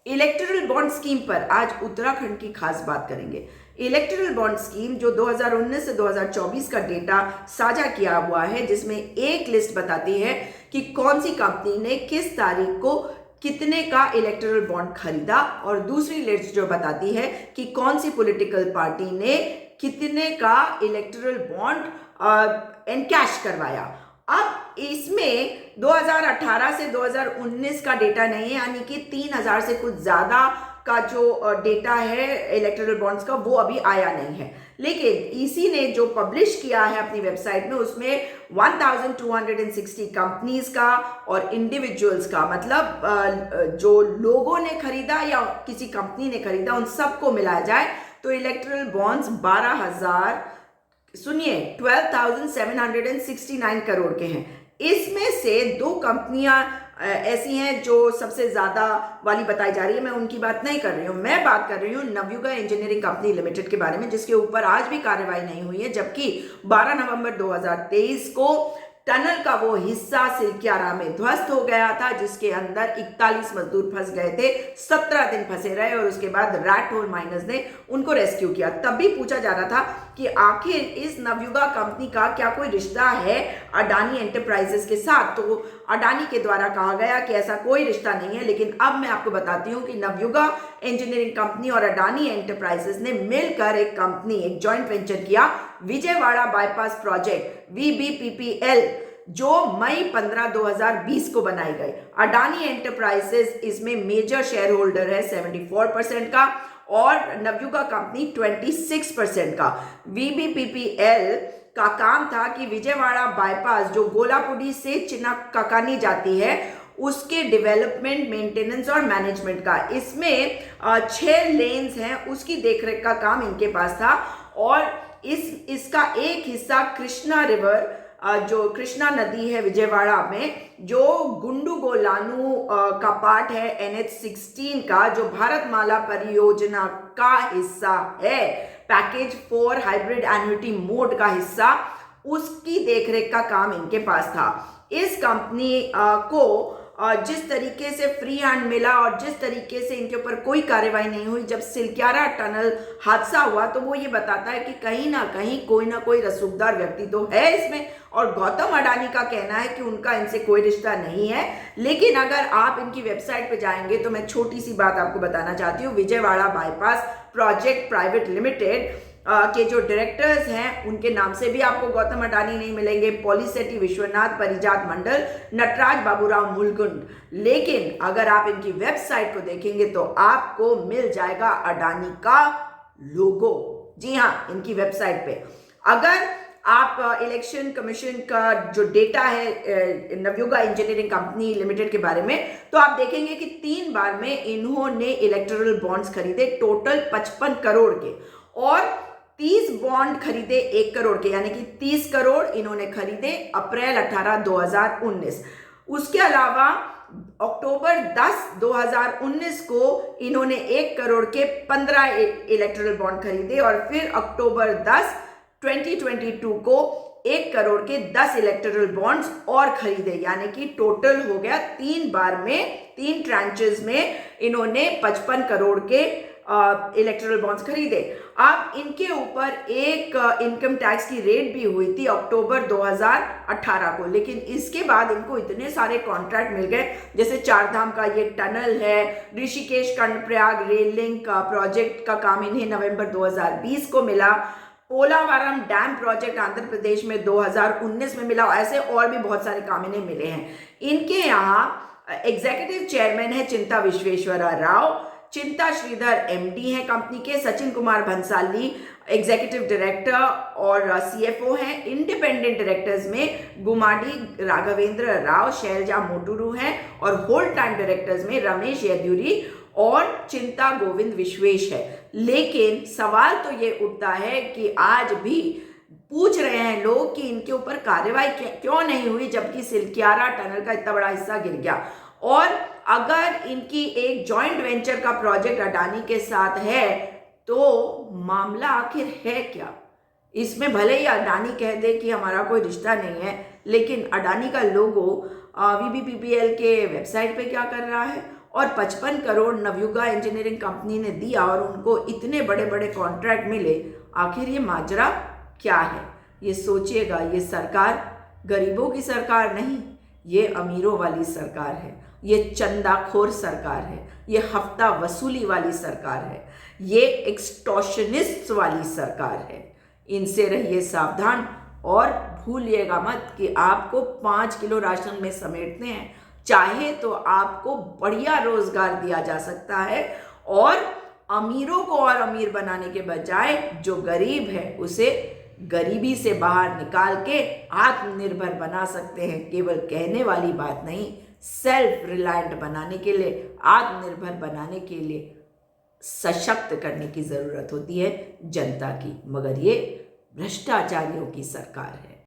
Electoral bond scheme पर आज उत्तराखंड की खास बात करेंगे। इलेक्टोरल बॉन्ड स्कीम जो 2019 से 2024 का डेटा साझा किया हुआ है, जिसमें एक लिस्ट बताती है कि कौन सी कंपनी ने किस तारीख को कितने का इलेक्टोरल बॉन्ड खरीदा, और दूसरी लिस्ट जो बताती है कि कौन सी पॉलिटिकल पार्टी ने कितने का इलेक्टोरल बॉन्ड एनकैश करवाया। अब इसमें 2018 से 2019 का डेटा नहीं है, यानी कि 3000 से कुछ ज्यादा का जो डेटा है इलेक्टोरल बॉन्ड्स का, वो अभी आया नहीं है। लेकिन इसी ने जो पब्लिश किया है अपनी वेबसाइट में, उसमें 1260 कंपनीज का और इंडिविजुअल्स का, मतलब जो लोगों ने खरीदा या किसी कंपनी ने खरीदा, उन सबको मिलाया जाए तो इलेक्टोरल बॉन्ड्स 12,769 करोड़ के हैं। इसमें से दो कंपनियां ऐसी हैं जो सबसे ज्यादा वाली बताई जा रही है। मैं उनकी बात नहीं कर रही हूं, मैं बात कर रही हूं नवयुगा इंजीनियरिंग कंपनी लिमिटेड के बारे में, जिसके ऊपर आज भी कार्रवाई नहीं हुई है, जबकि 12 नवंबर 2023 को टनल का वो हिस्सा सिलक्यारा में ध्वस्त हो गया था, जिसके अंदर 41 मजदूर फंस गए थे, 17 दिन फंसे रहे, और उसके बाद रैट होल माइनर्स ने उनको रेस्क्यू किया। तब भी पूछा जा रहा था कि आखिर इस नवयुगा कंपनी का क्या कोई रिश्ता है अडानी एंटरप्राइजेस के साथ। तो अडानी के द्वारा कहा गया कि ऐसा कोई रिश्ता नहीं है, लेकिन अब मैं आपको बताती हूँ कि नवयुगा इंजीनियरिंग कंपनी और अडानी एंटरप्राइजेस ने मिलकर एक कंपनी, एक जॉइंट वेंचर किया, विजयवाड़ा बाईपास प्रोजेक्ट VBPPL, जो मई 15, 2020 को बनाई गई। अडानी एंटरप्राइजेस इसमें मेजर शेयर होल्डर है 74% का, और नवयुगा कंपनी 26% का। VBPPL का काम था कि विजयवाड़ा बाईपास जो गोलापुडी से चिनाककानी जाती है, उसके डेवलपमेंट, मेंटेनेंस और मैनेजमेंट का, इसमें 6 लेन्स हैं, उसकी देखरेख का काम इनके पास था। और इसका एक हिस्सा कृष्णा रिवर, जो कृष्णा नदी है विजयवाड़ा में, जो गुंडुगोलानु का पार्ट है NH16 का, जो भारतमाला परियोजना का हिस्सा है, पैकेज 4 हाइब्रिड एन्युटी मोड का हिस्सा, उसकी देखरेख का काम इनके पास था। इस कंपनी को जिस तरीके से फ्री हैंड मिला और जिस तरीके से इनके ऊपर कोई कार्रवाई नहीं हुई जब सिलक्यारा टनल हादसा हुआ, तो वो ये बताता है कि कहीं ना कहीं कोई ना कोई रसूखदार व्यक्ति तो है इसमें। और गौतम अडानी का कहना है कि उनका इनसे कोई रिश्ता नहीं है। लेकिन अगर आप इनकी वेबसाइट पे जाएंगे तो मैं छोटी सी बात आपको बताना चाहती हूँ। Vijayawada bypass project private limited के जो डायरेक्टर्स हैं, उनके नाम से भी आपको गौतम अडानी नहीं मिलेंगे, पॉलीसेटी विश्वनाथ परिजात मंडल, नटराज बाबूराव मुलगुंड। लेकिन अगर आप इनकी वेबसाइट को देखेंगे तो आपको मिल जाएगा अडानी का लोगो। जी हाँ, इनकी वेबसाइट पे अगर आप इलेक्शन कमीशन का जो डेटा है नवयुगा इंजीनियरिंग कंपनी लिमिटेड के बारे में, तो आप देखेंगे कि 3 बार में इन्होंने इलेक्टोरल बॉन्ड्स खरीदे टोटल 55 करोड़ के, और 30 बॉन्ड खरीदे 1 करोड़ के, यानी कि 30 करोड़ इन्होंने खरीदे अप्रैल 18, 2019। उसके अलावा अक्टूबर 10, 2019 को इन्होंने 1 करोड़ के 15 इलेक्टोरल बॉन्ड खरीदे, और फिर अक्टूबर 10, 2022 को 1 करोड़ के 10 इलेक्टोरल बॉन्ड्स और खरीदे, यानी कि टोटल हो गया 3 बार में, 3 ट्रांचेस में इन्होंने 55 करोड़ के इलेक्टोरल बॉन्ड्स खरीदे। अब इनके ऊपर एक इनकम टैक्स की रेड भी हुई थी अक्टूबर 2018 को, लेकिन इसके बाद इनको इतने सारे कॉन्ट्रैक्ट मिल गए, जैसे चारधाम का ये टनल है, Rishikesh Karnaprayag rail link project का काम इन्हें नवंबर 2020 को मिला, पोलावरम डैम प्रोजेक्ट आंध्र प्रदेश में 2019 में मिला, ऐसे और भी बहुत सारे काम इन्हें मिले हैं। इनके यहाँ एग्जीक्यूटिव चेयरमैन है चिंता विश्वेश्वरा राव, चिंता श्रीधर MD है कंपनी के, सचिन कुमार भंसाली एग्जीक्यूटिव डायरेक्टर और CFO हैं। इंडिपेंडेंट डायरेक्टर्स में गुमाडी राघवेंद्र राव, शैलजा मोटुरू हैं, और होल टाइम डायरेक्टर्स में रमेश यदुरी और चिंता गोविंद विश्वेश है। लेकिन सवाल तो ये उठता है कि आज भी पूछ रहे हैं लोग कि इनके ऊपर कार्रवाई क्यों नहीं हुई, जबकि सिलक्यारा टनल का इतना बड़ा हिस्सा गिर गया। और अगर इनकी एक जॉइंट वेंचर का प्रोजेक्ट अडानी के साथ है, तो मामला आखिर है क्या? इसमें भले ही अडानी कह दे कि हमारा कोई रिश्ता नहीं है, लेकिन अडानी का लोगो VBPPL के वेबसाइट पे क्या कर रहा है, और 55 करोड़ नवयुगा इंजीनियरिंग कंपनी ने दिया और उनको इतने बड़े बड़े कॉन्ट्रैक्ट मिले। आखिर ये माजरा क्या है? ये सोचिएगा, ये सरकार गरीबों की सरकार नहीं, ये अमीरों वाली सरकार है, ये चंदाखोर सरकार है, ये हफ्ता वसूली वाली सरकार है, ये एक्सटॉर्शनिस्ट वाली सरकार है। इनसे रहिए सावधान और भूलिएगा मत कि आपको 5 किलो राशन में समेटते हैं। चाहे तो आपको बढ़िया रोजगार दिया जा सकता है और अमीरों को और अमीर बनाने के बजाय जो गरीब है उसे गरीबी से बाहर निकाल के आत्मनिर्भर बना सकते हैं। केवल कहने वाली बात नहीं, सेल्फ रिलायंट बनाने के लिए, आत्मनिर्भर बनाने के लिए सशक्त करने की जरूरत होती है जनता की, मगर ये भ्रष्टाचारियों की सरकार है।